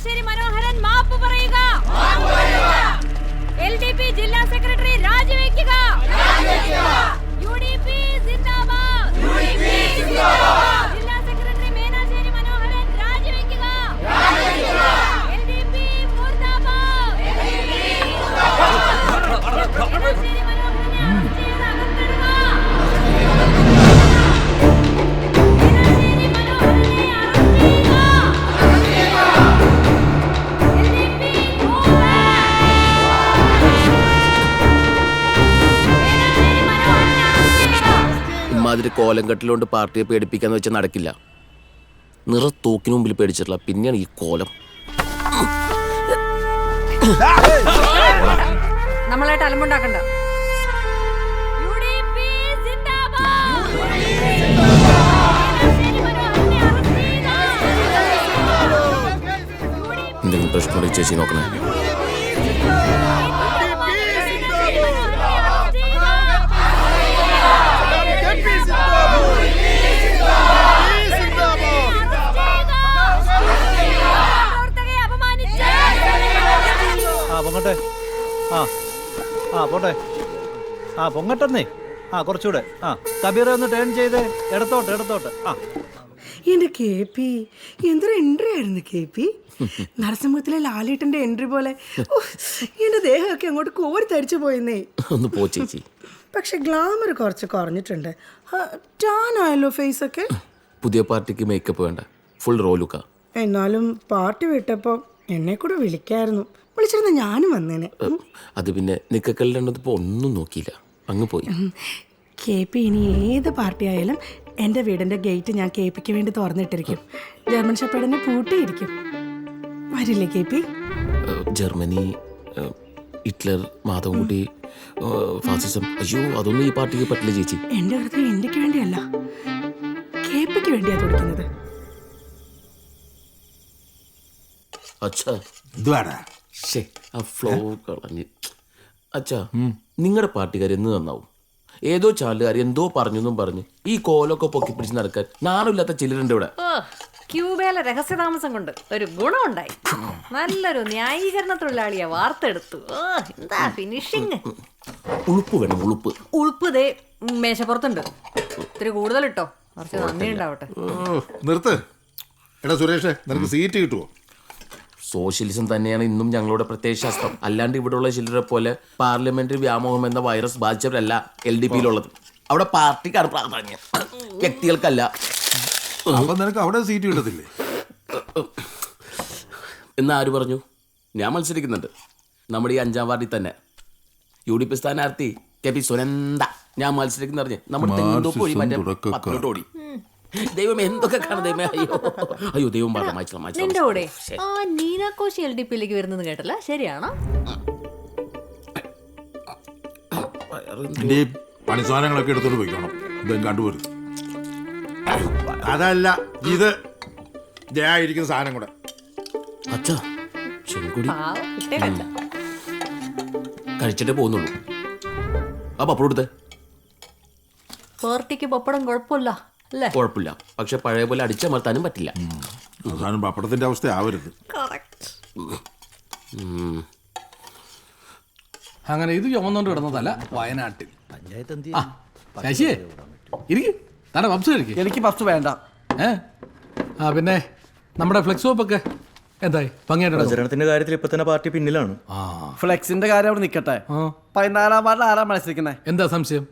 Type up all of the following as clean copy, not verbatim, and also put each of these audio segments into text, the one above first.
മീനാശ്ശേരി മനോഹരൻ മാപ്പ് പറയുക. LDP ജില്ലാ secretary രാജിവെക്കുക. UDP സിന്ദാബാദ്. ജില്ലാ സെക്രട്ടറി മീനാശ്ശേരി മനോഹരൻ രാജിവെക്കുക. LDP മുർദാബാദ്. മീനാശ്ശേരി മനോഹരനെ അറസ്റ്റ് ചെയ്ത് അകത്തിടുക. ഇമാതിരി കോലം കെട്ടിലോണ്ട് പാർട്ടിയെ പേടിപ്പിക്കാന്ന് വെച്ചാൽ നടക്കില്ല. തോക്കിന് മുമ്പിൽ പേടിച്ചിട്ടില്ല, പിന്നെയാണ് ഈ കോലം. നമ്മളായിട്ട് അലമ്പുണ്ടാക്കണ്ട. എന്തെങ്കിലും പ്രശ്നം ചേച്ചി നോക്കണേ. പൊങ്ങട്ടെ. പോട്ടെ. പൊങ്ങട്ടെന്നേ. കുറച്ചുകൂടെ. കബീറെ ഒന്ന് ടേൺ ചെയ്തേ. ഇടത്തോട്ട്. എന്റെ KP എന്തൊരു എൻട്രി ആയിരുന്നു KP. നരസിംഹത്തിലെ ലാലേട്ടന്റെ എൻട്രി പോലെ എന്റെ ദേഹമൊക്കെ അങ്ങോട്ട് കോരി തരിച്ചു പോയെന്നേ. ഒന്ന് പോ ചേച്ചി. പക്ഷെ ഗ്ലാമർ കുറച്ച് കുറഞ്ഞിട്ടുണ്ട്. ടാൻ ആയല്ലോ ഫേസ് ഒക്കെ. പുതിയ പാർട്ടിക്ക് മേക്കപ്പ് വേണ്ട, ഫുൾ റോലുക്ക. എന്നാലും പാർട്ടി വിട്ടപ്പോ എന്നെ കൂടെ വിളിക്കായിരുന്നു. വിളിച്ചിരുന്ന ഞാനും വന്നേനെ. അത് പിന്നെ നിക്കക്കല്ലിപ്പോ ഒന്നും നോക്കിയില്ല, അങ്ങ് പോയി. KP ഇനി ഏത് പാർട്ടി ആയാലും എൻ്റെ വീടിൻ്റെ ഗേറ്റ് ഞാൻ KPക്ക് വേണ്ടി തുറന്നിട്ടിരിക്കും. ജർമ്മൻ ഷെപ്പേർഡിനെ പൂട്ടിയിരിക്കും. വരില്ലേ KP? ജർമ്മനി, ഹിറ്റ്ലർ, മാധവൻകുട്ടി, ഫാസിസം, അയ്യോ അതൊന്നും ഈ പാർട്ടിക്ക് പറ്റില്ല ചേച്ചി. എൻ്റെ ഹൃദയം ഇന്ത്യക്ക് വേണ്ടിയല്ല, KPക്ക് വേണ്ടിയാ തുടിക്കുന്നത്. അച്ഛാ ആ ഫ്ലോ കളഞ്ഞ്. അച്ഛാ നിങ്ങളുടെ പാർട്ടിക്കാർ എന്ന് നന്നാവും. ഏതോ ചാലുകാർ എന്തോ പറഞ്ഞെന്നും പറഞ്ഞ് ഈ കോലൊക്കെ പൊക്കി പിടിച്ച് നടക്കാൻ നാണമില്ലാത്ത ചിലരുണ്ട് ഇവിടെ. ക്യൂബയിലെ രഹസ്യതാമസം കൊണ്ട് ഒരു ഗുണമുണ്ടായി. നല്ലൊരു ന്യായീകരണ തൊഴിലാളിയെ വാർത്തെടുത്തു. എന്താ ഫിനിഷിങ്. ഉളുപ്പ് വേണം, ഉളുപ്പ് ദേ മേശപ്പുറത്തുണ്ട്. ഇത്തിരി കൂടുതൽ ഇട്ടോ, കുറച്ച് നന്ദി ഉണ്ടാവട്ടെ. നിർത്ത്. എടാ സുരേഷ്, നിനക്ക് സീറ്റ് കിട്ടുമോ? സോഷ്യലിസം തന്നെയാണ് ഇന്നും ഞങ്ങളുടെ പ്രത്യയശാസ്ത്രം. അല്ലാണ്ട് ഇവിടെയുള്ള ചിലരെ പോലെ പാർലമെന്ററി വ്യാമോഹം എന്ന വൈറസ് ബാധിച്ചവരല്ല LDPയിലുള്ളത്. അവിടെ പാർട്ടിക്കാണ് പ്രാധാന്യം, വ്യക്തികൾക്കല്ല. അപ്പൊ നിനക്ക് അവിടെ സീറ്റ് കിട്ടത്തില്ലേ എന്ന് ആര് പറഞ്ഞു? ഞാൻ മത്സരിക്കുന്നുണ്ട് നമ്മുടെ ഈ 5ാം വാർഡിൽ തന്നെ. UDP സ്ഥാനാർത്ഥി KP സുനന്ദ. ഞാൻ മത്സരിക്കുന്ന അറിഞ്ഞ് നമ്മുടെ ഓടി. ദൈവം എന്തൊക്കെ കാണും ദൈവമേ. അയ്യോ ദൈവം നിന്റെ കൂടെ നീനാക്കോശി LDPയിലേക്ക് വരുന്നത് കേട്ടല്ല, ശരിയാണോ? പണി സാധനങ്ങളൊക്കെ എടുത്തോണ്ട് പോയിക്കണം. ഇതും കണ്ടുപോരുത്. അതല്ല, ഇത് ജയായിരിക്കുന്ന സാധനം കൂടെ. അച്ഛാ ചെങ്കുടി കഴിച്ചിട്ടേ പോകുന്നുള്ളൂ. ആ പപ്പടം എടുത്തേ. പാർട്ടിക്ക് പപ്പടം കുഴപ്പമില്ല, കുഴപ്പമില്ല, പക്ഷെ പഴയ പോലെ അടിച്ചമർത്താനും പറ്റില്ല. അവസാനം പപ്പടത്തിന്റെ അവസ്ഥ ആവരുത്. അങ്ങനെ ഇത് ചുമന്നുകൊണ്ട് കിടന്നതല്ല വയനാട്ടിൽ. ശശിയേ ഇരിക്കും, താനെ പപ്സ് കഴിക്കും. എനിക്ക് പപ്സ് വേണ്ട. പിന്നെ നമ്മുടെ ഫ്ലെക്സ് ഓപ്പൊക്കെ എന്തായി? പ്രചരണത്തിന്റെ കാര്യത്തിൽ ഇപ്പൊ തന്നെ പാർട്ടി പിന്നിലാണ്. ഫ്ലെക്സിന്റെ കാര്യം അവിടെ നിൽക്കട്ടെ. 14ാം വാർഡിൽ ആരാ മത്സരിക്കുന്നത്? എന്താ സംശയം?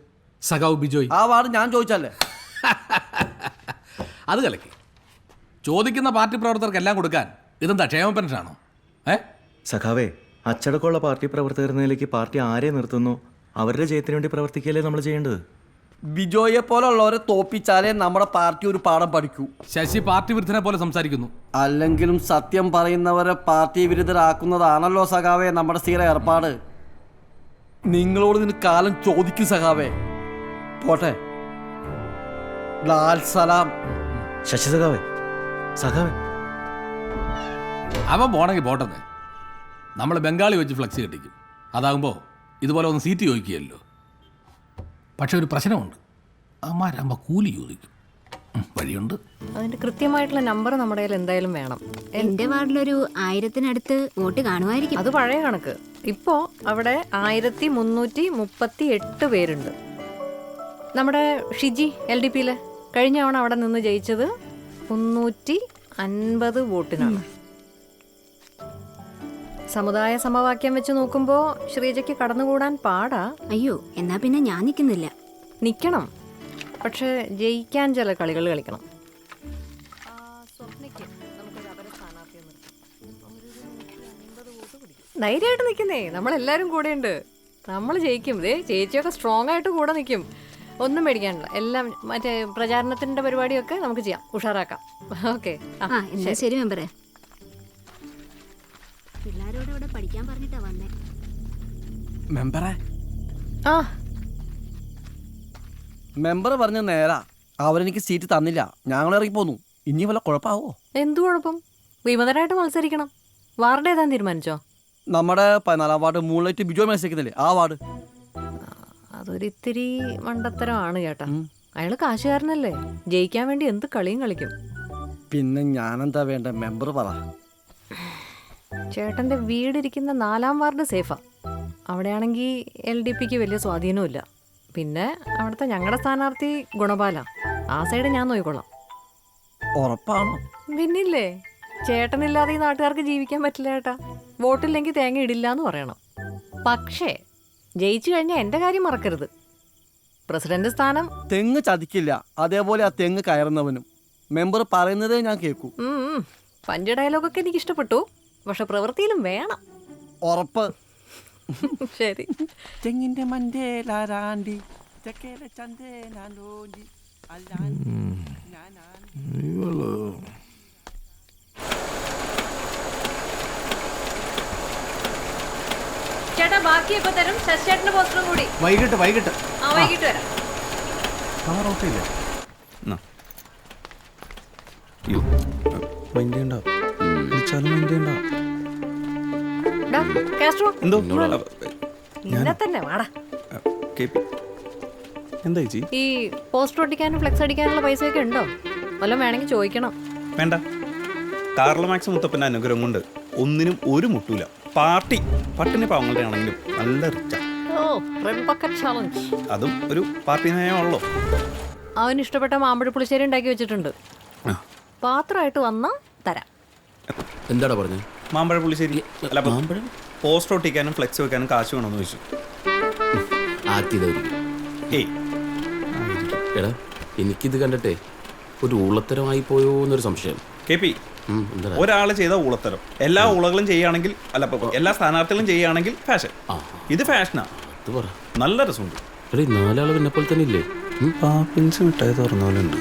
സഖാവ് ബിജോയ്. ആ വാർഡ് ഞാൻ ചോദിച്ചല്ലേ. അത് കലക്കി. ചോദിക്കുന്ന പാർട്ടി പ്രവർത്തകർക്ക് എല്ലാം കൊടുക്കാൻ ഇതെന്താ ക്ഷേമ പെൻഷനാണോ? സഖാവേ, അച്ചടക്കമുള്ള പാർട്ടി പ്രവർത്തകർ നിലയ്ക്ക് പാർട്ടി ആരെ നിർത്തുന്നു അവരുടെ ജയത്തിന് വേണ്ടി പ്രവർത്തിക്കല്ലേ നമ്മൾ ചെയ്യേണ്ടത്. ബിജോയെ പോലുള്ളവരെ തോപ്പിച്ചാലേ നമ്മുടെ പാർട്ടി ഒരു പാഠം പഠിക്കൂ. ശശി പാർട്ടി വിരുദ്ധനെ പോലെ സംസാരിക്കുന്നു. അല്ലെങ്കിലും സത്യം പറയുന്നവരെ പാർട്ടി വിരുദ്ധരാക്കുന്നതാണല്ലോ സഖാവേ നമ്മുടെ സ്ഥിര ഏർപ്പാട്. നിങ്ങളോട് ഇതിന് കാലം ചോദിക്കും സഖാവേ. പോട്ടെ. ലാൽ സലാം. ശശി സഖാവേ, സഖാവേ അവൻ പോണെങ്കിൽ പോട്ടെന്ന്. നമ്മൾ ബംഗാളി വെച്ച് ഫ്ലക്സ് കെട്ടിക്കും. അതാകുമ്പോൾ ഇതുപോലെ ഒന്ന് സീറ്റ് ചോദിക്കുകയല്ലോ. പക്ഷെ ഒരു പ്രശ്നമുണ്ട്, അമ്മാരാകുമ്പോൾ കൂലി ചോദിക്കും. വഴിയുണ്ട്. അതിന്റെ കൃത്യമായിട്ടുള്ള നമ്പർ നമ്മുടെ കയ്യിൽ എന്തായാലും വേണം. എന്റെ വാർഡിലൊരു 1000-നടുത്ത് വോട്ട് കാണുമായിരിക്കും. അത് പഴയ കണക്ക്. ഇപ്പോ അവിടെ 1338 പേരുണ്ട്. നമ്മുടെ ഷിജി LDPയിലെ കഴിഞ്ഞ തവണ അവിടെ നിന്ന് ജയിച്ചത് 350 വോട്ടിനാണ്. സമുദായ സമവാക്യം വെച്ച് നോക്കുമ്പോ ശ്രീജയ്ക്ക് കടന്നുകൂടാൻ പാടാ. അയ്യോ, എന്നാ പിന്നെ ഞാൻ നിൽക്കുന്നില്ല. നിക്കണം, പക്ഷെ ജയിക്കാൻ ചില കളികൾ കളിക്കണം. ധൈര്യമായിട്ട് നിൽക്കുന്നേ, നമ്മളെല്ലാരും കൂടെ ഉണ്ട്. നമ്മൾ ജയിക്കും. ഇതേ ചേച്ചിയൊക്കെ സ്ട്രോങ് ആയിട്ട് കൂടെ നിൽക്കും. ഒന്നും പേടിക്കാനില്ല. എല്ലാം മറ്റേ പ്രചാരണത്തിന്റെ പരിപാടിയൊക്കെ നമുക്ക് ചെയ്യാം, ഉഷാറാക്കാം. ഓക്കെ. എന്നാ ശരി മെമ്പറെ. പിള്ളേരോട് ഇവിടെ പഠിക്കാൻ പറഞ്ഞിട്ടാ വന്നേ. മെമ്പറെ, ആ മെമ്പർ പറഞ്ഞ നേരാ. അവരെനിക്ക് സീറ്റ് തന്നില്ല, ഞങ്ങൾ ഇറങ്ങി പോന്നു. ഇനി വല്ല കുഴപ്പമാവോ? എന്തു കുഴപ്പം? വിമതരായിട്ട് മത്സരിക്കണം. വാർഡ് ഏതാൻ തീരുമാനിച്ചോ? നമ്മുടെ 14-ാം വാർഡ് മൂൺലൈറ്റ് ബിജോ മത്സരിക്കുന്നില്ലേ, ആ വാർഡ്. അതൊരിത്തിരി മണ്ടത്തരമാണ് ചേട്ടാ. അയാള് കാശുകാരനല്ലേ, ജയിക്കാൻ വേണ്ടി എന്ത് കളിയും കളിക്കും. പിന്നെ ഞാനെന്താ വേണ്ട, മെമ്പർ പറ. ചേട്ടന്റെ വീടിരിക്കുന്ന 4-ാം വാർഡ് സേഫാ. അവിടെയാണെങ്കിൽ LDPക്ക് വലിയ സ്വാധീനമില്ല. പിന്നെ അവിടുത്തെ ഞങ്ങളുടെ സ്ഥാനാർത്ഥി ഗുണപാല. ആ സൈഡ് ഞാൻ നോക്കിക്കൊള്ളാം. ഉറപ്പാണോ? പിന്നില്ലേ, ചേട്ടനില്ലാതെ ഈ നാട്ടുകാർക്ക് ജീവിക്കാൻ പറ്റില്ല ചേട്ടാ. വോട്ടില്ലെങ്കിൽ തേങ്ങ ഇടില്ല എന്ന് പറയണം. പക്ഷേ ജയിച്ചു കഴിഞ്ഞാൽ എൻ്റെ കാര്യം മറക്കരുത്. പ്രസിഡന്റ് സ്ഥാനം തെങ്ങ് ചതിക്കില്ല, അതേപോലെ ആ തെങ്ങ് കയറുന്നവനും. മെമ്പർ പറയുന്നതേ ഞാൻ കേൾക്കൂ. പഞ്ച് ഡയലോഗൊക്കെ എനിക്ക് ഇഷ്ടപ്പെട്ടു, പക്ഷെ പ്രവൃത്തിയിലും വേണം. ഉറപ്പ്. ശരി. തെങ്ങിന്റെ മണ്ടേലാരാണ്ടി തെക്കേലെ ചന്തേനാലോണ്ടി അല്ലാണ്ടി ചേട്ടാ ബാക്കി എപ്പോ തരും? ശശിചേട്ടന്റെ പോസ്റ്ററും കൂടി. വൈകിട്ട് വൈകിട്ട് വരാം. ഡാ, കാസ്ട്രോ. നിന്നെ തന്നെ വാടാ. എന്താ ചേച്ചി? ഈ പോസ്റ്റർ ഒട്ടിക്കാനും ഫ്ലെക്സ് അടിക്കാനുള്ള പൈസയൊക്കെ ഉണ്ടോ? വല്ലതും വേണമെങ്കിൽ ചോദിക്കണം. വേണ്ട, കാർലോ മാക്സ് മുത്തപ്പൻ്റെ അനുഗ്രഹം കൊണ്ട് ഒന്നിനും ഒരു മുട്ടൂല. പാർട്ടി പട്ടിണി പാവങ്ങളുടെ ആണെങ്കിലും നല്ല റിച്ചാ. ഓ, റെഡ് ബക്കറ്റ് ചാലഞ്ച്. അതും ഒരു പാർട്ടി നയമാണല്ലോ. അവന് ഇഷ്ടപ്പെട്ട മാമ്പഴ പുളിശ്ശേരി ഉണ്ടാക്കി വെച്ചിട്ടുണ്ട്. പാത്രമായിട്ട് വന്നാ തരാം. എന്താടാ പറഞ്ഞത്? മാമ്പഴ പുളിശ്ശേരി അല്ല, പോസ്റ്റർ ഒട്ടിക്കാനും ഫ്ലെക്സ് വെക്കാനും കാശ് വേണമെന്ന് ചോദിച്ചു. ഏയ് എടാ, എനിക്കിത് കണ്ടിട്ടേ ഒരു ഊളത്തരമായി പോയോ എന്നൊരു സംശയം. KP, ഒരാള് ചെയ്ത ഊളത്തരം എല്ലാ ഊളകളും ചെയ്യുകയാണെങ്കിൽ, അല്ല എല്ലാ സ്ഥാനാർത്ഥികളും ചെയ്യുകയാണെങ്കിൽ ഫാഷൻ. ഇത് ഫാഷനാ. നല്ല രസമുണ്ട്. 4 ആളുകൾ എന്നെ പോലെ തന്നെ ഇല്ലേ? പാപ്പിൻസ് മിഠായി തുറന്നോലുണ്ട്.